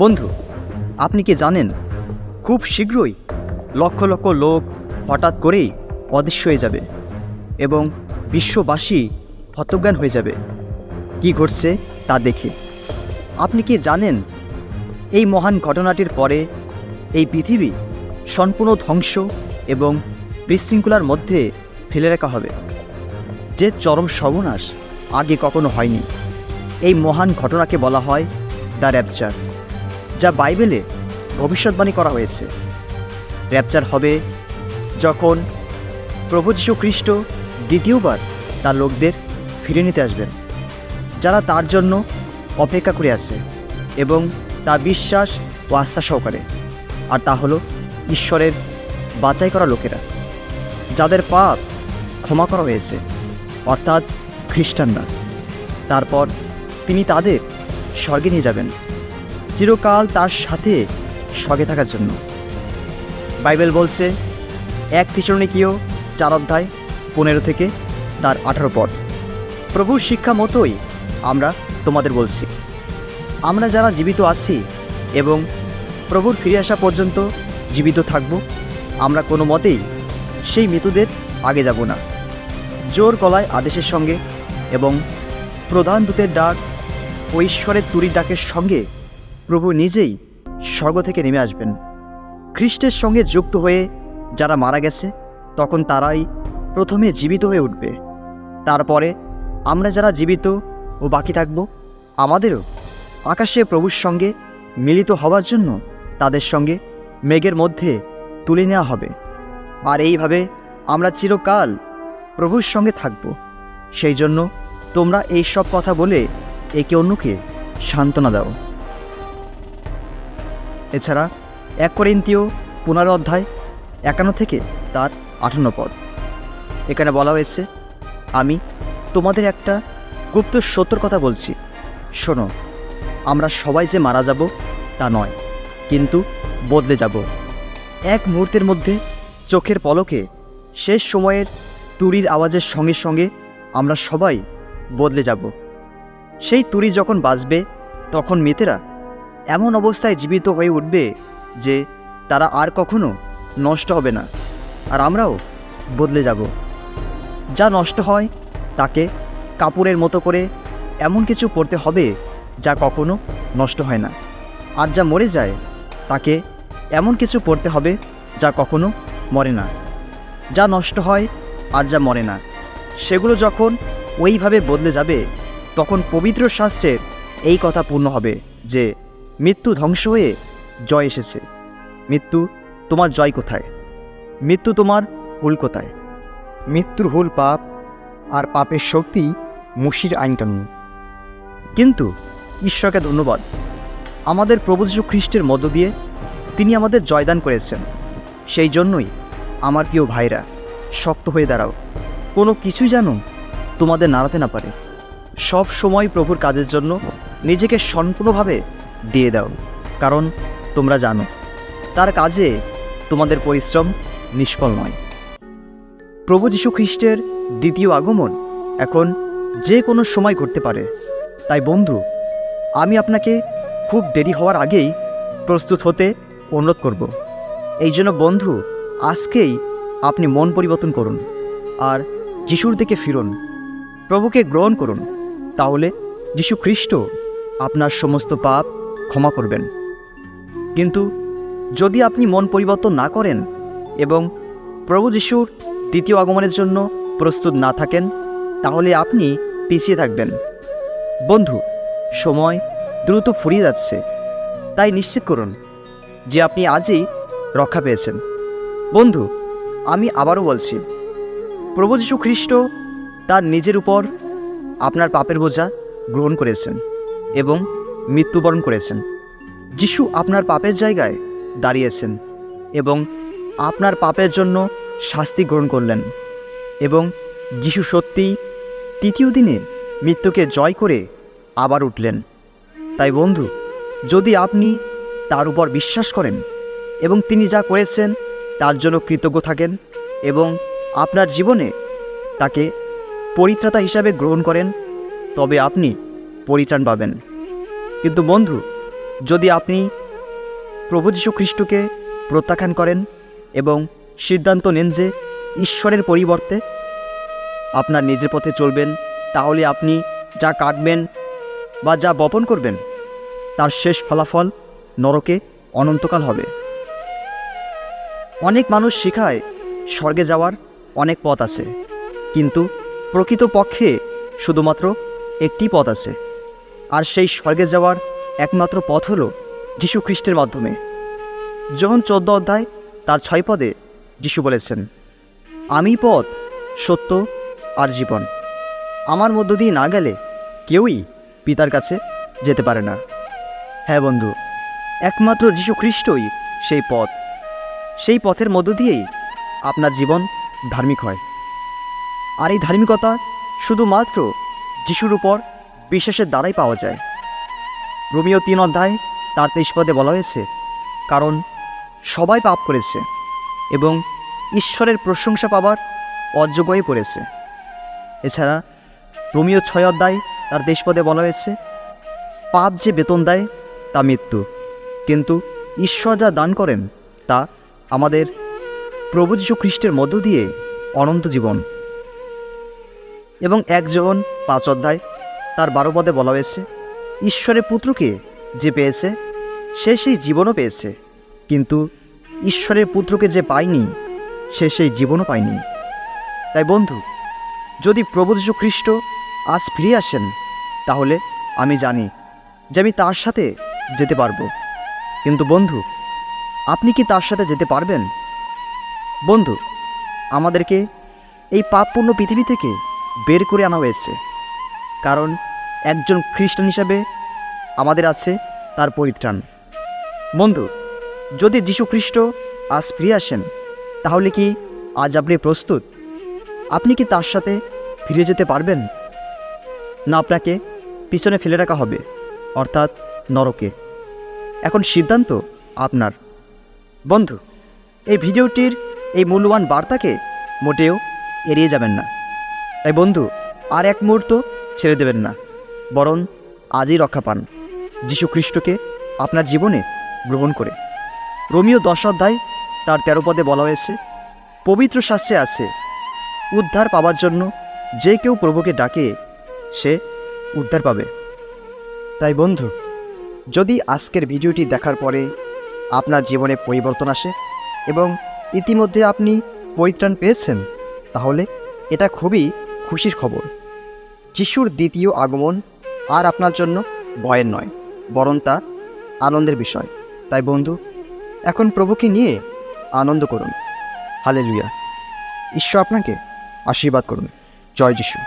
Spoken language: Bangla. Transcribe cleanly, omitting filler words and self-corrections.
বন্ধু, আপনি কি জানেন খুব শীঘ্রই লক্ষ লক্ষ লোক হঠাৎ করেই অদৃশ্য হয়ে যাবে এবং বিশ্ববাসী হতজ্ঞান হয়ে যাবে কি ঘটছে তা দেখে। আপনি কি জানেন এই মহান ঘটনাটির পরে এই পৃথিবী সম্পূর্ণ ধ্বংস এবং বিশৃঙ্খলার মধ্যে ফেলে রাখা হবে, যে চরম সর্বনাশ আগে কখনো হয়নি। এই মহান ঘটনাকে বলা হয় দ্য র্যাপচার, যা বাইবেলে ভবিষ্যৎবাণী করা হয়েছে। র্যাপচার হবে যখন প্রভু যীশু খ্রিস্ট দ্বিতীয়বার তার লোকদের ফিরে নিতে আসবেন, যারা তার জন্য অপেক্ষা করে আছে এবং তা বিশ্বাস ও আস্থা সহকারে। আর তা হলো ঈশ্বরের বাছাই করা লোকেরা, যাদের পাপ ক্ষমা করা হয়েছে, অর্থাৎ খ্রিস্টানরা। তারপর তিনি তাদের স্বর্গে নিয়ে যাবেন, চিরকাল তার সাথে স্বর্গে থাকার জন্য। বাইবেল বলছে 1 থিসলনিকীয় 4:15 থেকে তার 18 পদ। প্রভুর শিক্ষা মতোই আমরা তোমাদের বলছি, আমরা যারা জীবিত আছি এবং প্রভুর ফিরে আসা পর্যন্ত জীবিত থাকব, আমরা কোনো মতেই সেই মৃতদের আগে যাব না। জোর গলায় আদেশের সঙ্গে এবং প্রধান দূতের ডাক ও ঈশ্বরের তুরির ডাকের সঙ্গে প্রভু নিজেই স্বর্গ থেকে নেমে আসবেন। খ্রিস্টের সঙ্গে যুক্ত হয়ে যারা মারা গেছে, তখন তারাই প্রথমে জীবিত হয়ে উঠবে। তারপরে আমরা যারা জীবিত ও বাকি থাকব, আমাদেরও আকাশে প্রভুর সঙ্গে মিলিত হওয়ার জন্য তাদের সঙ্গে মেঘের মধ্যে তুলে নেওয়া হবে। আর এইভাবে আমরা চিরকাল প্রভুর সঙ্গে থাকব। সেই জন্য তোমরা এই সব কথা বলে একে অন্যকে সান্ত্বনা দাও। এছাড়া 1 করিন্থীয় 15:51 থেকে তার 58 পদ। এখানে বলা হয়েছে, আমি তোমাদের একটা গুপ্ত সত্যর কথা বলছি, শোনো, আমরা সবাই যে মারা যাব তা নয়, কিন্তু বদলে যাব এক মুহূর্তের মধ্যে, চোখের পলকে, শেষ সময়ের তুরির আওয়াজের সঙ্গে সঙ্গে আমরা সবাই বদলে যাব। সেই তুরি যখন বাজবে, তখন মৃতেরা এমন অবস্থায় জীবিত হয়ে উঠবে যে তারা আর কখনো নষ্ট হবে না, আর আমরাও বদলে যাব। যা নষ্ট হয় তাকে কাপড়ের মতো করে এমন কিছু পরতে হবে যা কখনো নষ্ট হয় না, আর যা মরে যায় তাকে এমন কিছু পরতে হবে যা কখনো মরে না। যা নষ্ট হয় আর যা মরে না, সেগুলো যখন ওইভাবে বদলে যাবে, তখন পবিত্র শাস্ত্রের এই কথা পূর্ণ হবে যে মৃত্যু ধ্বংস হয়ে জয় এসেছে। মৃত্যু, তোমার জয় কোথায়? মৃত্যু, তোমার হুল কোথায়? মৃত্যুর হুল পাপ, আর পাপের শক্তি মুশির আইনকানুন। কিন্তু ঈশ্বরকে ধন্যবাদ, আমাদের প্রভু যীশু খ্রিস্টের মধ্য দিয়ে তিনি আমাদের জয়দান করেছেন। সেই জন্যই আমার প্রিয় ভাইরা, শক্ত হয়ে দাঁড়াও, কোনো কিছুই যেন তোমাদের নাড়াতে না পারে। সব সময় প্রভুর কাজের জন্য নিজেকে সম্পূর্ণভাবে দিয়ে দাও, কারণ তোমরা জানো তার কাজে তোমাদের পরিশ্রম নিষ্ফল নয়। প্রভু যীশু খ্রিস্টের দ্বিতীয় আগমন এখন যে কোনো সময় ঘটতে পারে। তাই বন্ধু, আমি আপনাকে খুব দেরি হওয়ার আগেই প্রস্তুত হতে অনুরোধ করব। এই জন্য বন্ধু, আজকেই আপনি মন পরিবর্তন করুন আর যিশুর দিকে ফিরুন, প্রভুকে গ্রহণ করুন। তাহলে যীশু খ্রিস্ট আপনার সমস্ত পাপ ক্ষমা করবেন। কিন্তু যদি আপনি মন পরিবর্তন না করেন এবং প্রভু যিশুর দ্বিতীয় আগমনের জন্য প্রস্তুত না থাকেন, তাহলে আপনি পিছিয়ে থাকবেন। বন্ধু, সময় দ্রুত ফুরিয়ে যাচ্ছে, তাই নিশ্চিত করুন যে আপনি আজই রক্ষা পেয়েছেন। বন্ধু, আমি আবারও বলছি, প্রভু যীশু খ্রিস্ট তার নিজের উপর আপনার পাপের বোঝা গ্রহণ করেছেন এবং মৃত্যুবরণ করেছেন। যিশু আপনার পাপের জায়গায় দাঁড়িয়েছেন এবং আপনার পাপের জন্য শাস্তি গ্রহণ করলেন, এবং যিশু সত্যিই তৃতীয় দিনে মৃত্যুকে জয় করে আবার উঠলেন। তাই বন্ধু, যদি আপনি তার উপর বিশ্বাস করেন এবং তিনি যা করেছেন তার জন্য কৃতজ্ঞ থাকেন এবং আপনার জীবনে তাকে পরিত্রাতা হিসাবে গ্রহণ করেন, তবে আপনি পরিত্রাণ পাবেন। কিন্তু বন্ধু, যদি আপনি প্রভু যীশু খ্রিস্টকে প্রত্যাখ্যান করেন এবং সিদ্ধান্ত নেন যে ঈশ্বরের পরিবর্তে আপনার নিজের পথে চলবেন, তাহলে আপনি যা কাটবেন বা যা বপন করবেন তার শেষ ফলাফল নরকে অনন্তকাল হবে। অনেক মানুষ শেখায় স্বর্গে যাওয়ার অনেক পথ আছে, কিন্তু প্রকৃতপক্ষে শুধুমাত্র একটি পথ আছে, আর সেই স্বর্গে যাওয়ার একমাত্র পথ হল যীশু খ্রিস্টের মাধ্যমে। যোহন 14 অধ্যায় তার 6 পদে যীশু বলেছেন, আমি পথ, সত্য আর জীবন। আমার মধ্য দিয়ে না গেলে কেউই পিতার কাছে যেতে পারে না। হ্যাঁ বন্ধু, একমাত্র যীশু খ্রিস্টই সেই পথ। সেই পথের মধ্য দিয়েই আপনার জীবন ধার্মিক হয়। আর এই ধার্মিকতা শুধুমাত্র যিশুর উপর বিশ্বাসের দ্বারাই পাওয়া যায়। রোমিও 3 অধ্যায় তার 23 পদে বলা হয়েছে, কারণ সবাই পাপ করেছে এবং ঈশ্বরের প্রশংসা পাবার অযোগ্য হয়ে পড়েছে। এছাড়া রোমিও 6 অধ্যায় তার 23 পদে বলা হয়েছে, পাপ যে বেতন দেয় তা মৃত্যু, কিন্তু ঈশ্বর যা দান করেন তা আমাদের প্রভু যীশু খ্রিস্টের মধ্য দিয়ে অনন্ত জীবন। এবং 1 যোহন 5 অধ্যায় তার 12 পদে বলা হয়েছে, ঈশ্বরের পুত্রকে যে পেয়েছে সে সেই জীবনও পেয়েছে, কিন্তু ঈশ্বরের পুত্রকে যে পায়নি সে সেই জীবনও পায়নি। তাই বন্ধু, যদি প্রভু যীশু খ্রিস্ট আজ ফিরে আসেন, তাহলে আমি জানি যে আমি তার সাথে যেতে পারবো। কিন্তু বন্ধু, আপনি কি তার সাথে যেতে পারবেন? বন্ধু, আমাদেরকে এই পাপপূর্ণ পৃথিবী থেকে বের করে আনা হয়েছে, কারণ একজন খ্রিস্টান হিসাবে আমাদের আছে তার পরিত্রাণ। বন্ধু, যদি যীশু খ্রিস্ট আজ ফিরে আসেন, তাহলে কি আজ আপনি প্রস্তুত? আপনি কি তার সাথে ফিরে যেতে পারবেন, না আপনাকে পিছনে ফেলে রাখা হবে, অর্থাৎ নরকে? এখন সিদ্ধান্ত আপনার। বন্ধু, এই ভিডিওটির এই মূল্যবান বার্তাকে মোটেও এড়িয়ে যাবেন না। তাই বন্ধু, আর এক মুহূর্ত ছেড়ে দেবেন না, বরং আজই রক্ষা পান যীশু খ্রিস্টকে আপনার জীবনে গ্রহণ করে। রোমিও 10 অধ্যায় তার 13 পদে বলা হয়েছে, পবিত্র শাস্ত্রে আছে, উদ্ধার পাওয়ার জন্য যে কেউ প্রভুকে ডাকে সে উদ্ধার পাবে। তাই বন্ধু, যদি আজকের ভিডিওটি দেখার পরে আপনার জীবনে পরিবর্তন আসে এবং ইতিমধ্যে আপনি পরিত্রাণ পেয়েছেন, তাহলে এটা খুবই খুশির খবর। যিশুর দ্বিতীয় আগমন আর আপনার জন্য ভয়ের নয়, বরং তা আনন্দের বিষয়। তাই বন্ধু, এখন প্রভুকে নিয়ে আনন্দ করুন। হালেলুয়া। ঈশ্বর আপনাকে আশীর্বাদ করুন। জয় যিশু।